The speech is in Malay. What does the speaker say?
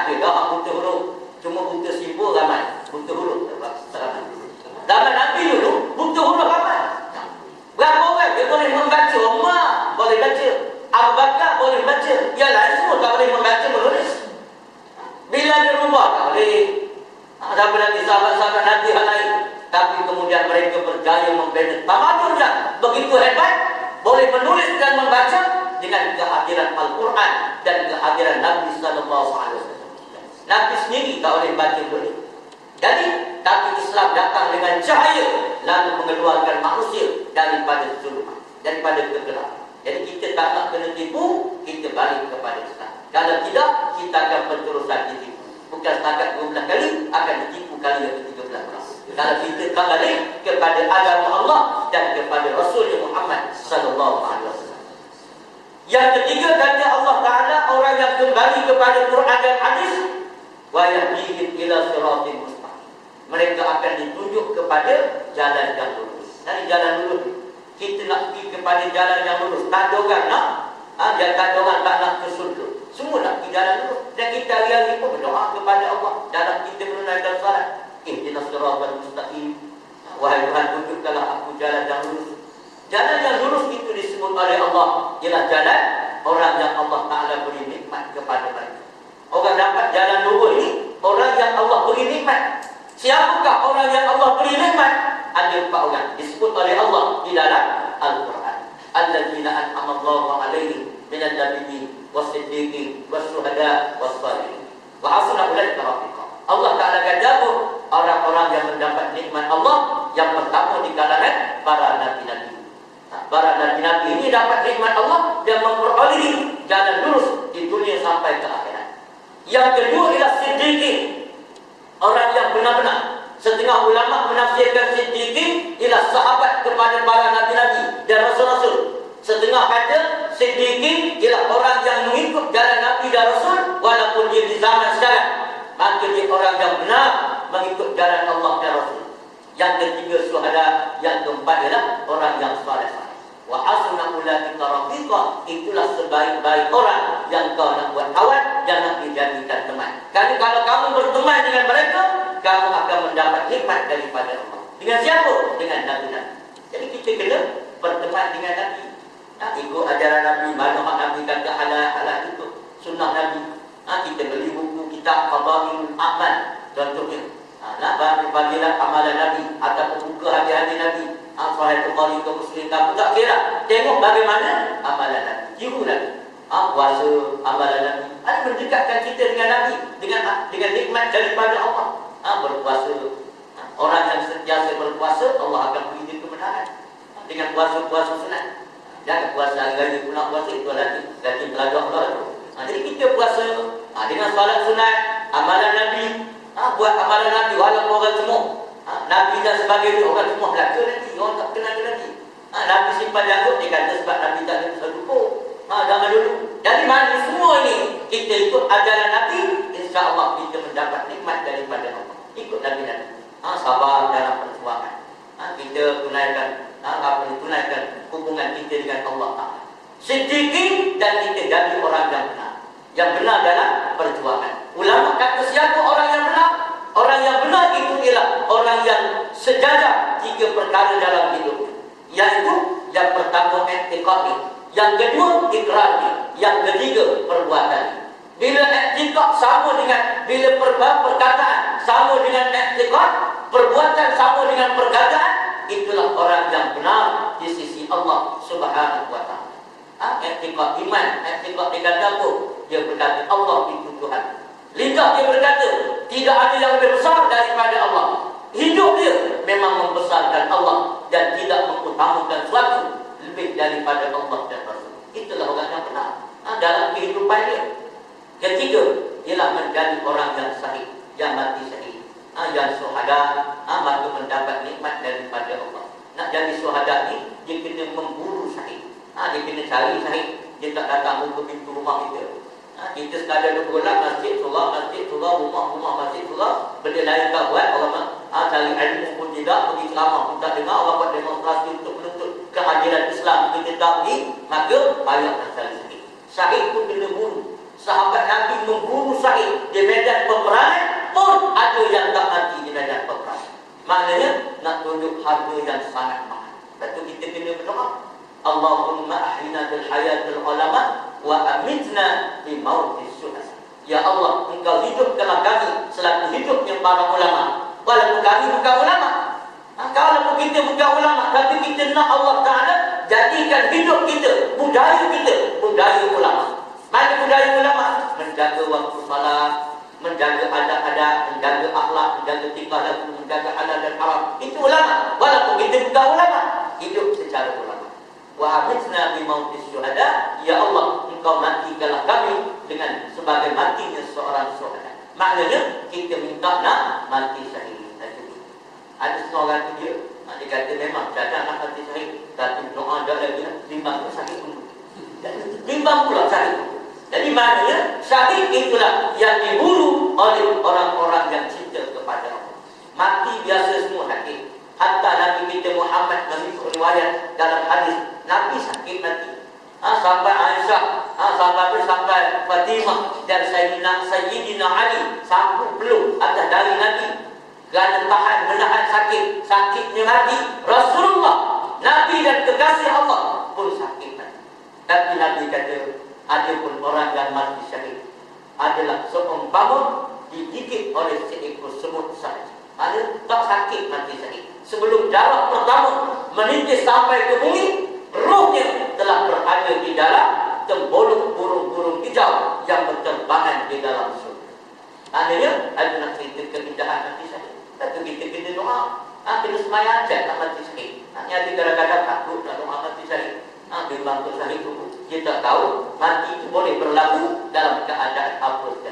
ada dah buta huruf. Cuma buta simbol ramai. Buta huruf. Zaman Nabi dulu, buta huruf ramai. Berapa orang dia boleh membaca? Umar boleh baca. Abu Bakar boleh baca. Yang lain semua tak boleh membaca, menulis. Bila dia rubah, tak boleh. Ada lagi sahabat-sahabat Nabi yang lain. Tapi kemudian mereka berjaya membina tamadunnya begitu hebat, boleh menulis dan membaca dengan kehadiran Al-Quran dan kehadiran Nabi sallallahu alaihi wasallam. Nabi sendiri tak boleh baca boleh. Jadi, tapi Islam datang dengan cahaya lalu mengeluarkan manusia daripada kezuluman, daripada kegelapan. Jadi kita tak nak kena tipu, kita balik kepada Islam. Kalau tidak, kita akan berterusan ditipu. Bukan setakat 12 kali, akan ditipu kali yang ke-13. Kalau kita kembali kepada agama Allah dan kepada Rasulullah Muhammad sallallahu alaihi wasallam. Yang ketiga, kata Allah Taala, orang yang kembali kepada Quran dan hadis, wa yahdihim ila siratin mustaqim. Mereka akan ditunjuk kepada jalan yang lurus. Dari jalan lurus, kita nak pergi kepada jalan yang lurus. Tak ada orang nak, dia tak ada orang tak nak ke surga. Semua nak pergi jalan lurus. Dan kita hari-hari pun berdoa kepada Allah dalam kita menunaikan salat. Ihdinas siratal mustaqim. Wahai Tuhan, tunjukkanlah aku jalan yang lurus. Jalan yang lurus itu disebut oleh Allah ialah jalan orang yang Allah Ta'ala beri nikmat kepada mereka. Orang dapat jalan lurus ini orang yang Allah beri nikmat. Siapakah orang yang Allah beri nikmat? Ada 4 orang disebut oleh Allah di dalam Al-Quran. Alladzina an'ama Allahu 'alaihim minal nabiyyin was-siddiqin was-syuhada was-shalihin wa hasuna ulaika rafiqa. Allah Ta'ala kata orang-orang yang mendapat nikmat Allah yang pertama di kalangan para nabi-nabi. Para nabi-nabi ini dapat nikmat Allah dan memperolehi jalan lurus di dunia sampai ke akhirat. Yang kedua ialah siddiqin, orang yang benar-benar. Setengah ulama menafsirkan siddiqin ialah sahabat kepada para nabi-nabi dan rasul-rasul. Setengah kata siddiqin ialah orang yang mengikut jalan nabi dan rasul walaupun dia di zaman sekarang. Maka dia orang yang benar mengikut jalan Allah dan Rasul. Yang ketiga syuhada, yang keempat ialah orang yang saleh. Wa hasuna ulaika rafiqa, itulah sebaik-baik orang yang kau nak buat kawan dan nak dijadikan teman. Kerana kalau kamu berteman dengan mereka, kamu akan mendapat nikmat daripada Allah. Dengan siapa? Dengan Nabi-Nabi. Jadi kita kena berteman dengan Nabi. Ikut ajaran Nabi, mana hak Nabi kata halal itu sunnah Nabi. Kita beli buku kitab Fadailul Amal contohnya. Bagilah amalan Nabi ataupun buku hadis-hadis Nabi. Sahih Bukhari ke Muslim tak kira. Tengok bagaimana amalan Nabi. Tiru Nabi. Puasa amalan Nabi. Ada mendekatkan kita dengan Nabi dengan nikmat daripada Allah. Berpuasa. Orang yang sentiasa berpuasa, Allah akan beri dia kebenaran. Dengan puasa-puasa sunat. Jangan puasa hari-hari pun nak puasa, itu lagi pelajar Allah itu. Jadi kita puasa dengan salat sunat, amalan Nabi, buat amalan Nabi walaupun orang semua Nabi dan sebagainya, orang semua belaka nanti, orang tak kenal dia nanti. Nabi simpan janggut, dia kata sebab Nabi tak ada pasal cukup. Jangan dulu. Dari mana semua ini kita ikut ajaran Nabi, insya-Allah kita mendapat nikmat daripada Allah. Ikut Nabi-Nabi. Sabar dalam perjuangan. Kita tunaikan hubungan kita dengan Allah Ta'ala. Sedikit dan kita jadi orang yang benar. Yang benar dalam perjuangan. Ulama kata siapa orang yang benar? Orang yang benar itu ialah orang yang sejajar 3 perkara dalam hidupnya. Iaitu yang pertama i'tiqadi, yang kedua ikrarnya, yang ketiga perbuatan. Bila i'tiqad sama dengan perkataan sama dengan i'tiqad, perbuatan sama dengan perkataan, itulah orang yang benar di sisi Allah Subhanahu wa taala. I'tiqad iman, i'tiqad dia kata apa? Dia berkata Allah itu Tuhan. Lidah dia berkata tidak ada yang lebih besar daripada Allah. Hidup dia memang membesarkan Allah dan tidak mengutamakan sesuatu lebih daripada Allah dan Rasul. Itulah orang yang benar dalam kehidupan dia. Ketiga, ialah menjadi orang yang sahih, yang mati sahih. Yang syuhada, maka mendapat nikmat daripada Allah. Nak jadi syuhada ni, dia kena memburu sahih. Dia kena cari sahih. Dia tak datang ke pintu rumah kita. Kita sekadar duduk masjid, rumah, masjid, benda lain tak buat. Orang cari ilmu pun tidak, pergi ceramah pun tak dengar, orang buat demonstrasi untuk menuntut kehadiran Islam, kita tak pergi, maka payah nak cari sahih. Sahih pun kena buru. Sahabat Nabi membunuh syahid di medan peperangan pun ada yang tak mati di medan peperangan. Maknanya nak tunjuk harga yang sangat mahal. Lepas kita kena berdoa, Allahumma ahyina bil hayatil ulama wa amitna bi mautis syuhada. Ya Allah, Engkau hidupkanlah kami selaku hidupnya para ulama. Walaupun kami bukan ulama. Kalau kita bukan ulama, tapi kita nak Allah Ta'ala jadikan hidup kita, budaya kita, budaya ulama. Mana budaya ulama? Menjaga waktu salat, menjaga adab-adab, menjaga akhlak, menjaga tingkah laku, menjaga halal dan haram. Itu ulama. Walaupun kita bukan ulama, hidup secara ulama. Wa amitna bi mautis syuhada. Ya Allah, Engkau matikanlah kami dengan sebagai matinya seorang syuhada. Maknanya kita minta nak mati syahid. Ada seorang dia kata memang cadang nak mati syahid, tapi doa dah lagi timbang syahid pun. Timbang pula syahid. Jadi maknanya syahid itulah yang dibunuh oleh orang-orang yang cinta kepada Allah. Mati biasa semua sakit. Hatta Nabi kita Muhammad mengikut riwayat dalam hadis, Nabi sakit mati. Sampai Aisyah, sampai Fatimah dan Sayyidina Ali sampai peluk atas dari Nabi. Kerana tahan menahan sakitnya mati. Rasulullah, Nabi dan kekasih Allah pun sakit mati. Tapi Nabi kata, ada pun orang yang mati syahid adalah seumpama digigit oleh seekor semut sahaja. Ada tak sakit mati syahid. Sebelum darah pertama menintis sampai ke bumi, rohnya telah berada di dalam tembolong burung-burung hijau yang berterbangan di dalam surga. Maknanya ada nak cerita keindahan mati syahid. Lepas kita kena doa. Kena semayang aja tak mati syahid. Ada kadang-kadang takut nak doa mati syahid. Bimbang tu syahid tu. Dia tak tahu mati itu boleh berlaku dalam keadaan apa saja.